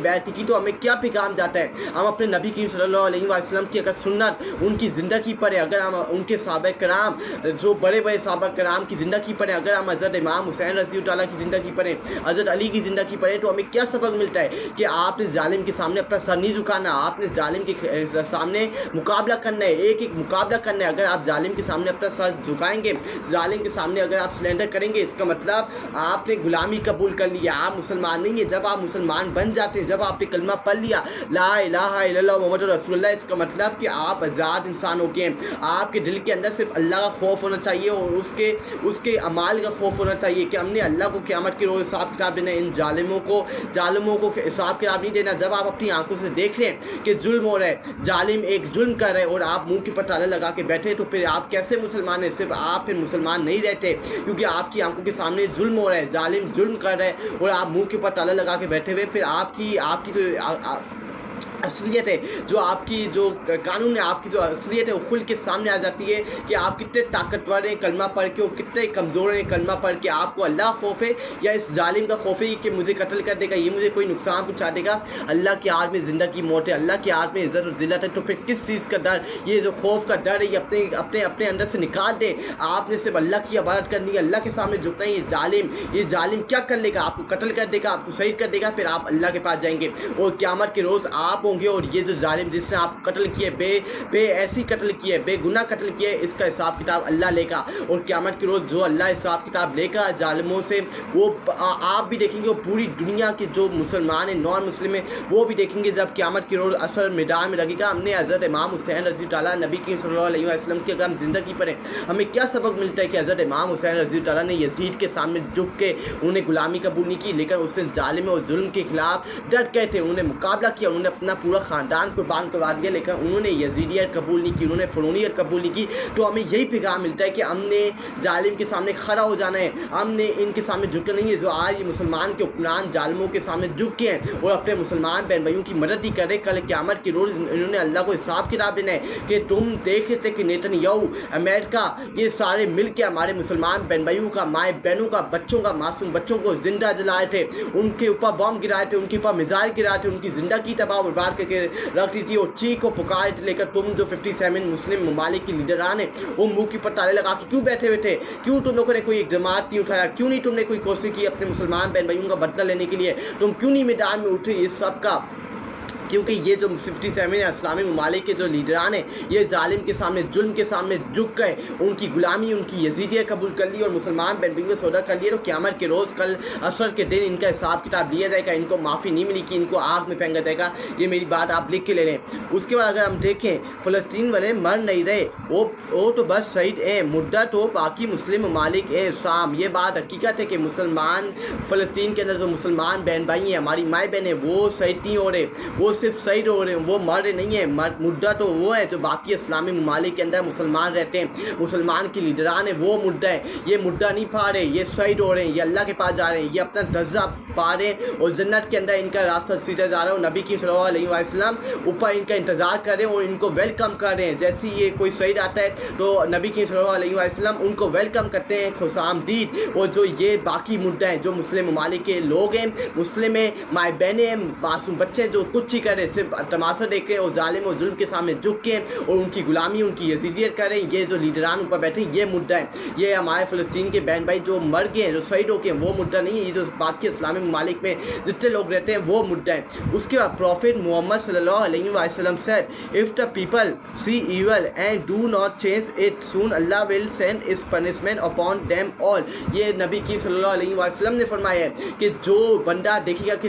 بیٹھی کی تو ہمیں کیا پیغام جاتا ہے؟ ہم اپنے نبی کریم صلی اللہ علیہ وسلم کی اگر سنت ان کی زندگی پڑھیں، اگر ہم ان کے صحابہ کرام جو بڑے بڑے صحابہ کرام کی زندگی پڑھیں، اگر ہم حضرت امام حسین رضی اللہ کی زندگی پڑھیں، حضرت علی کی زندگی پڑھیں، تو ہمیں کیا سبق ملتا ہے کہ آپ نے ظالم کے سامنے اپنا سر نہیں جھکانا، آپ نے ظالم کے سامنے مقابلہ کرنا ہے، ایک ایک مقابلہ کرنا ہے۔ اگر آپ ظالم کے سامنے اپنا سر جھکائیں گے، ظالم کے سامنے اگر آپ سلینڈر کریں گے، اس کا مطلب آپ نے غلامی قبول کر لیا، آپ مسلمان نہیں ہیں۔ جب آپ مسلمان بن جاتے ہیں، جب آپ نے کلمہ پڑھ لیا لا الہ الا اللہ محمد رسول اللہ، اس کا مطلب کہ آپ آزاد انسان ہو گئے ہیں۔ آپ کے دل کے اندر صرف اللہ کا خوف ہونا چاہیے اور اس کے اعمال کا خوف ہونا چاہیے کہ ہم نے اللہ کو قیامت کے روز حساب کتاب دینا ہے، ان ظالموں کو حساب کتاب نہیں دینا۔ جب آپ اپنی آنکھوں سے دیکھ رہے ہیں کہ ظلم ہو رہا ہے، ظالم ایک ظلم کر رہے ہیں اور آپ منہ کے پر تالا لگا کے بیٹھے، تو پھر آپ کیسے مسلمان ہیں؟ صرف آپ پھر مسلمان نہیں رہتے، کیونکہ آپ کی آنکھوں کے سامنے ظلم ہو رہا ہے، ظالم ظلم کر رہے ہیں اور آپ منہ کے پر تالا لگا کے بیٹھے ہوئے، پھر آپ کی جو اصلیت ہے، جو آپ کی جو قانون ہے، آپ کی جو اصلیت ہے وہ کھل کے سامنے آ جاتی ہے کہ آپ کتنے طاقتور ہیں کلمہ پڑھ کے اور کتنے کمزور ہیں کلمہ پڑھ کے۔ آپ کو اللہ خوف ہے یا اس ظالم کا خوف ہے کہ مجھے قتل کر دے گا، یہ مجھے کوئی نقصان پہنچا دے گا؟ اللہ کے ہاتھ میں زندگی موت ہے، اللہ کے ہاتھ میں عزت و ذلت ہے، تو پھر کس چیز کا ڈر؟ یہ جو خوف کا ڈر ہے یہ اپنے اندر سے نکال دیں۔ آپ نے صرف اللہ کی عبادت کرنی ہے، اللہ کے سامنے جھکنا ہے۔ یہ ظالم کیا کر لے گا؟ آپ کو قتل کر دے گا، آپ کو شہید کر دے گا، پھر آپ اللہ کے پاس جائیں گے اور قیامت کے روز آپ ہوں گے اور یہ جو ظالم جس نے آپ قتل کیے، بے ایسی قتل کیے، بے گناہ قتل کیے، اس کا حساب کتاب اللہ لے گا اور قیامت کے روز جو اللہ حساب کتاب لے گا ظالموں سے، وہ آپ بھی دیکھیں گے، اور پوری دنیا کے جو مسلمان ہیں، نان مسلم ہیں، وہ بھی دیکھیں گے جب قیامت کے روز اثر میدان میں لگے گا۔ ہم نے حضرت امام حسین رضی اللہ نبی کریم صلی اللہ علیہ وسلم کی اگر ہم زندگی پڑھیں، ہمیں کیا سبق ملتا ہے کہ حضرت امام حسین رضی اللہ نے یزید کے سامنے جھک کے انہوں نے غلامی قبول نہیں کی، لیکن اس نے ظالم اور ظلم کے خلاف ڈٹ گئے تھے، انہوں نے مقابلہ کیا، انہوں نے اپنا پورا خاندان قربان کروا دیا، لیکن انہوں نے یزیدیت قبول نہیں کی، انہوں نے فرعونیت قبول نہیں کی۔ تو ہمیں یہی پیغام ملتا ہے کہ ہم نے ظالم کے سامنے کھڑا ہو جانا ہے، ہم نے ان کے سامنے جھکنا نہیں ہے۔ جو آج مسلمان کے حکمران ظالموں کے سامنے جھک کے ہیں اور اپنے مسلمان بہن بھائیوں کی مدد نہیں کر رہے، کل قیامت کے روز انہوں نے اللہ کو حساب کتاب دینا ہے کہ تم دیکھ رہے تھے کہ نیتن یاہو، امریکہ، یہ سارے مل کے ہمارے مسلمان بہن بھائیوں کا، مائیں بہنوں کا، بچوں کا، معصوم بچوں کو زندہ جلائے تھے، ان کے اوپر بم گرائے تھے، ان کے اوپر میزائل گرائے تھے، ان کی زندگی تباہ و برباد کر کے رکھ دی تھی اور چیخ و پکار لے کر تم جو 57 مسلم ممالک کی لیڈران ہیں وہ منہ کے پر تالے لگا کے کیوں بیٹھے ہوئے تھے؟ کیوں تم لوگوں نے کوئی اقدامات نہیں اٹھایا؟ کیوں نہیں تم نے کوئی کوشش کی اپنے مسلمان بہن بھائیوں کا بدلہ لینے کے لیے؟ تم کیوں نہیں میدان میں اٹھے اس سب کا؟ کیونکہ یہ جو 57 اسلامی ممالک کے جو لیڈران ہیں، یہ ظالم کے سامنے، ظلم کے سامنے جھک گئے، ان کی غلامی، ان کی یزیدیت قبول کر لی اور مسلمان بہن بھائیوں کو سودا کر لیا۔ تو قیامت کے روز کل عصر کے دن ان کا حساب کتاب لیا جائے گا، ان کو معافی نہیں ملے گی، ان کو آگ میں پھینکا جائے گا۔ یہ میری بات آپ لکھ کے لے لیں۔ اس کے بعد اگر ہم دیکھیں، فلسطین والے مر نہیں رہے، وہ تو بس شہید ہیں، مردہ تو باقی مسلم ممالک ہیں، شام۔ یہ بات حقیقت ہے کہ مسلمان فلسطین کے اندر جو مسلمان بہن بھائی ہیں، ہماری مائیں بہنیں، وہ شہید نہیں ہو رہے، وہ صرف شہید ہو رہے ہیں، وہ مر رہے نہیں ہیں۔ مردہ تو وہ ہے جو باقی اسلامی ممالک کے اندر مسلمان رہتے ہیں، مسلمان کی لیڈران ہیں، وہ مردہ ہیں۔ یہ مردہ نہیں پا رہے، یہ شہید ہو رہے ہیں، یہ اللہ کے پاس جا رہے ہیں، یہ اپنا درجہ پا رہے ہیں اور جنت کے اندر ان کا راستہ سیدھا جا رہا ہے۔ اور نبی کی صلی اللہ علیہ وسلم اوپر ان کا انتظار کر رہے ہیں اور ان کو ویلکم کر رہے ہیں۔ جیسے یہ کوئی شہید آتا ہے تو نبی کی صلی اللہ علیہ وسلم ان کو ویلکم کرتے ہیں، خوش آمدید۔ اور جو یہ باقی مردہ ہیں، جو مسلم ممالک کے لوگ ہیں، مسلم ہیں، مائیں بہنیں ہیں، معصوم بچے ہیں، جو کچھ ہی کر رہے ہیں، صرف تماشا دیکھ رہے ہیں اور ظالم اور ظلم کے سامنے جھک کے اور ان کی غلامی، ان کی یزیدیت کر رہے ہیں۔ یہ جو لیڈران اوپر بیٹھے ہیں، یہ مردہ ہیں۔ یہ ہمارے فلسطین کے بہن بھائی جو مر گئے ہیں، جو شہید ہو گئے ہیں، وہ مردہ نہیں ہے۔ یہ جو باقی اسلامی ممالک میں جتنے لوگ رہتے ہیں وہ مردہ ہیں۔ اس کے بعد پروفٹ محمد صلی اللہ علیہ وسلم said, if the people see evil and do not change it, soon Allah will send his punishment upon them all۔ یہ نبی کی صلی اللہ علیہ وسلم نے فرمایا ہے کہ جو بندہ دیکھے گا کہ